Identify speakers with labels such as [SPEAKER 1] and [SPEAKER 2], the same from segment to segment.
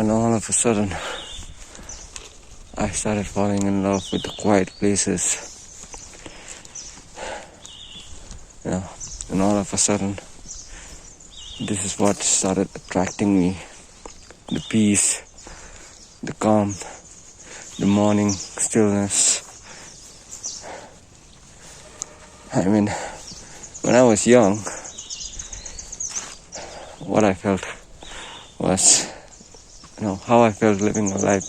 [SPEAKER 1] And all of a sudden, I started falling in love with the quiet places. And all of a sudden, this is what started attracting me. The peace, the calm, the morning stillness. I mean, when I was young, what I felt was, how I felt living a life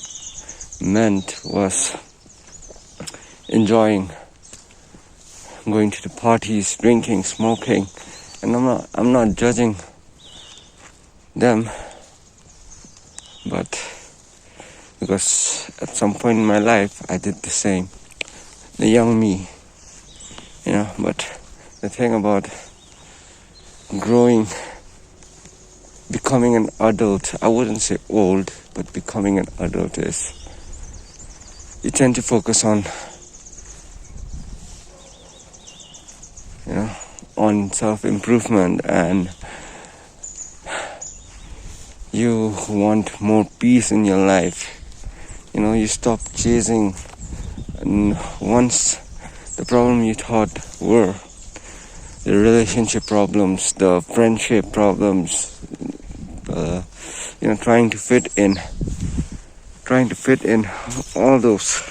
[SPEAKER 1] meant was enjoying, going to the parties, drinking, smoking, and I'm not judging them, but because at some point in my life I did the same, the young me, but the thing about growing, becoming an adult, I wouldn't say old, but becoming an adult is, you tend to focus on, on self-improvement, and you want more peace in your life. You stop chasing, and once the problem you thought were the relationship problems, the friendship problems, trying to fit in, all those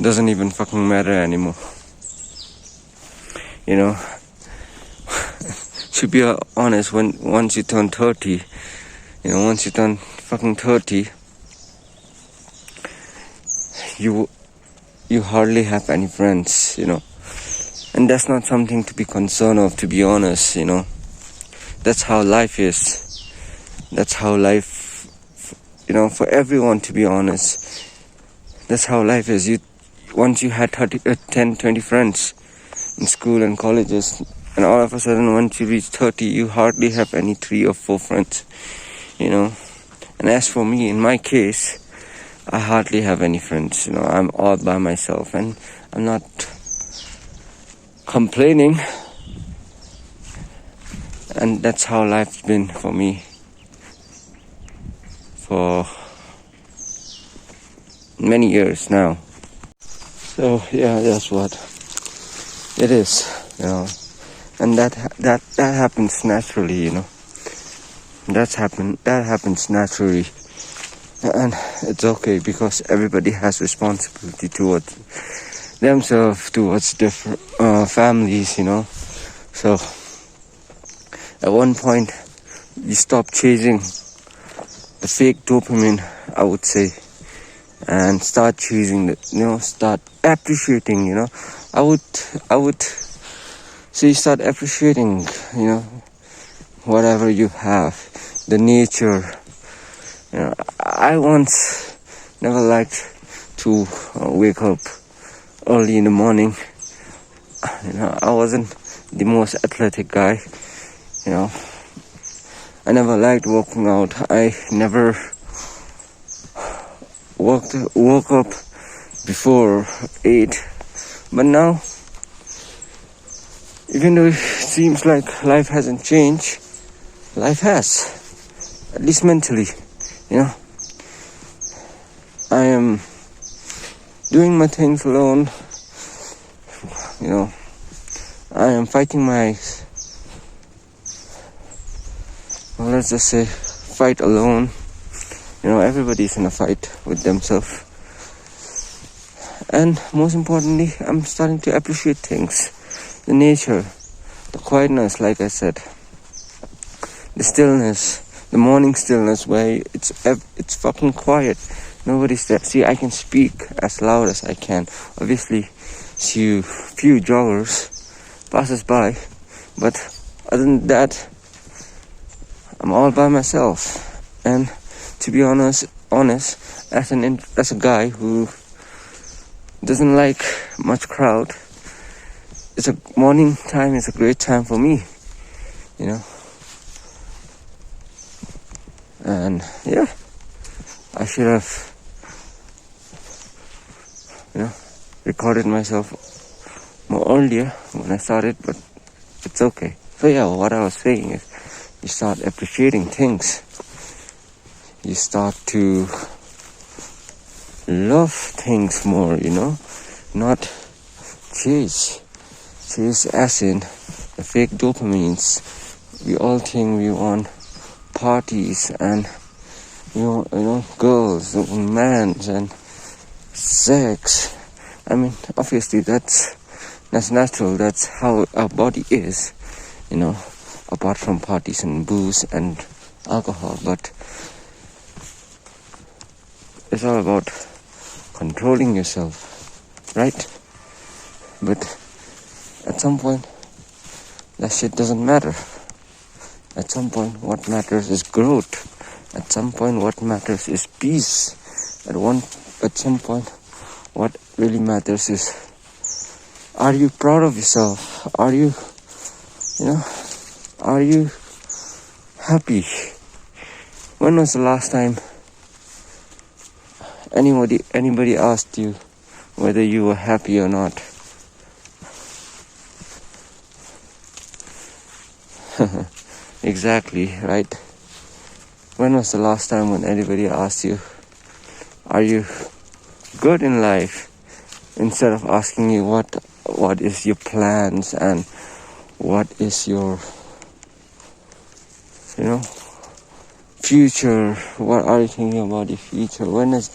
[SPEAKER 1] doesn't even fucking matter anymore. To be honest, once you turn 30, once you turn fucking 30, you hardly have any friends, and that's not something to be concerned of, to be honest. That's how life is. That's how life, for everyone, to be honest, that's how life is. Once you had 10, 20 friends in school and colleges, and all of a sudden once you reach 30, you hardly have any 3 or 4 friends, and as for me, in my case, I hardly have any friends. I'm all by myself, and I'm not complaining, and that's how life's been for me for many years now. So yeah, that's what it is, and that happens naturally, that happens naturally, and it's okay, because everybody has responsibility towards themselves, towards their families, so at one point you stop chasing the fake dopamine, I would say, and start choosing start appreciating, I would say start appreciating, whatever you have, the nature. I once never liked to wake up early in the morning. I wasn't the most athletic guy, I never liked working out. I never woke up before 8. But now, even though it seems like life hasn't changed, life has, at least mentally. I am doing my things alone. I am fighting my, let's just say, fight alone. Everybody's in a fight with themselves. And most importantly, I'm starting to appreciate things. The nature, the quietness, like I said. The stillness, the morning stillness, where it's fucking quiet. Nobody's there. See, I can speak as loud as I can. Obviously, see few joggers passes by, but other than that, I'm all by myself. And to be honest, as a guy who doesn't like much crowd, morning time is a great time for me, And yeah, I should have, recorded myself more earlier when I started, but it's okay. So yeah, what I was saying is, you start appreciating things. you start to love things more, not chase as in the fake dopamines. We all think we want parties and girls, men, and sex. I mean, obviously that's natural. That's how our body is, apart from parties and booze and alcohol. But it's all about controlling yourself, right? But at some point, that shit doesn't matter. At some point, what matters is growth. At some point, what matters is peace. At some point, what really matters is, are you proud of yourself? Are you happy? When was the last time anybody asked you whether you were happy or not? Exactly, right? When was the last time when anybody asked you, are you good in life? Instead of asking you what is your plans and what is your future, what are you thinking about your future? When was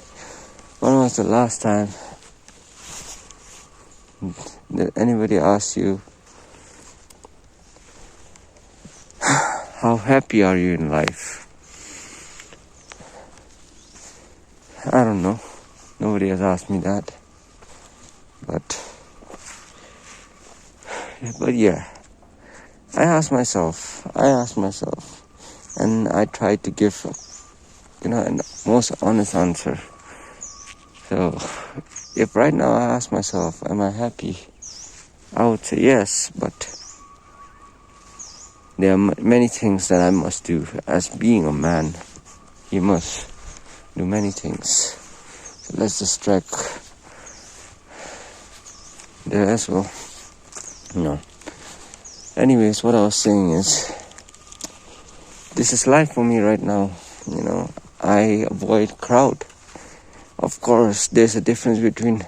[SPEAKER 1] the last time that anybody asked you, how happy are you in life? I don't know. Nobody has asked me that. But yeah, I asked myself, and I tried to give, a most honest answer. So, if right now I ask myself, am I happy? I would say yes, but there are many things that I must do. As being a man, you must do many things. So let's just track there as well. Anyways, what I was saying is, this is life for me right now. I avoid crowd. Of course, there's a difference between,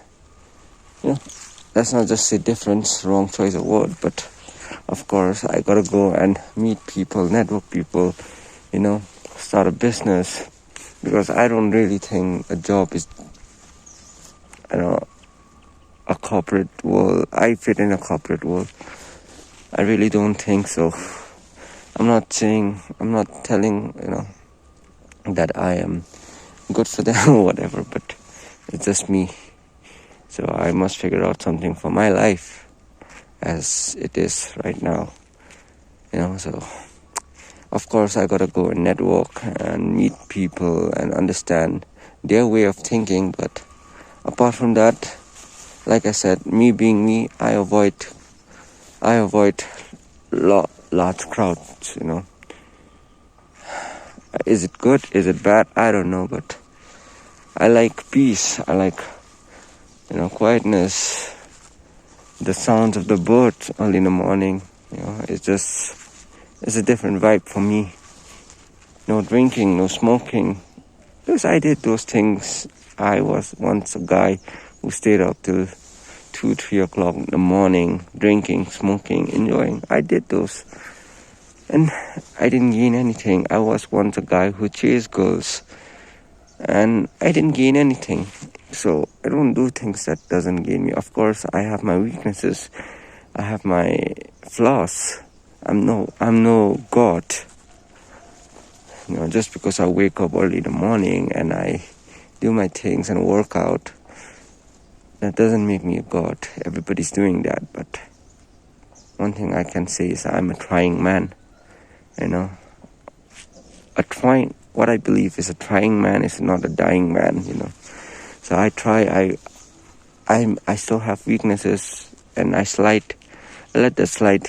[SPEAKER 1] let's not just say difference, wrong choice of word, but of course, I gotta go and meet people, network people, start a business, because I don't really think a job is, a corporate world. I fit in a corporate world. I really don't think so. I'm not telling, that I am good for them or whatever, but it's just me. So I must figure out something for my life as it is right now. So of course I gotta go and network and meet people and understand their way of thinking. But apart from that, like I said, me being me, I avoid large crowds, Is it good? Is it bad? I don't know, but I like peace. I like, quietness. The sounds of the birds early in the morning, it's a different vibe for me. No drinking, no smoking. Because I did those things. I was once a guy who stayed up till 2-3 o'clock in the morning, drinking, smoking, enjoying. I did those. And I didn't gain anything. I was once a guy who chased girls. And I didn't gain anything. So I don't do things that doesn't gain me. Of course, I have my weaknesses. I have my flaws. I'm no God. Just because I wake up early in the morning and I do my things and work out, that doesn't make me a God. Everybody's doing that. But one thing I can say is I'm a trying man. What I believe is a trying man is not a dying man, So I try, I still have weaknesses and I let that slide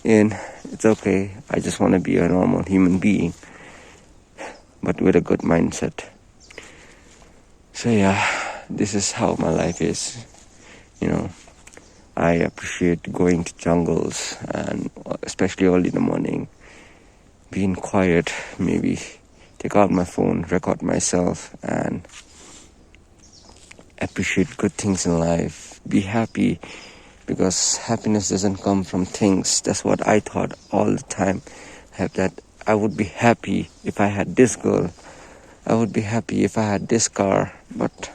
[SPEAKER 1] in. It's okay. I just want to be a normal human being, but with a good mindset. So yeah, this is how my life is, I appreciate going to jungles and especially early in the morning, being quiet, maybe take out my phone, record myself, and appreciate good things in life. Be happy, because happiness doesn't come from things. That's what I thought all the time. That I would be happy if I had this girl. I would be happy if I had this car. But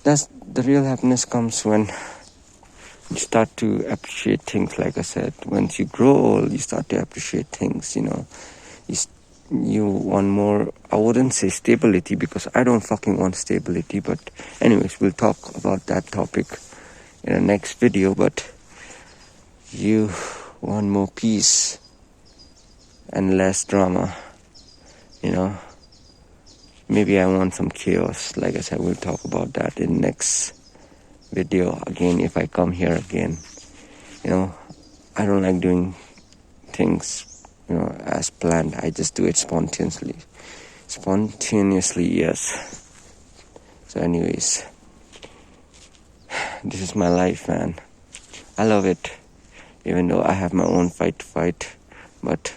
[SPEAKER 1] that's the real happiness comes when you start to appreciate things. Like I said, once you grow old, you start to appreciate things. You want more. I wouldn't say stability, because I don't fucking want stability. But anyways, we'll talk about that topic in the next video. But you want more peace and less drama. Maybe I want some chaos. Like I said, we'll talk about that in the next video again, if I come here again. I don't like doing things as planned. I just do it spontaneously. Yes. So anyways, this is my life, man. I love it, even though I have my own fight to fight, but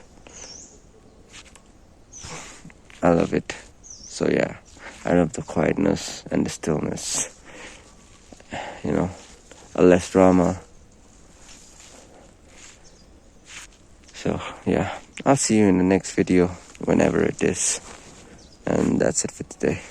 [SPEAKER 1] I love it. So yeah, I love the quietness and the stillness, a less drama. So yeah, I'll see you in the next video, whenever it is. And that's it for today.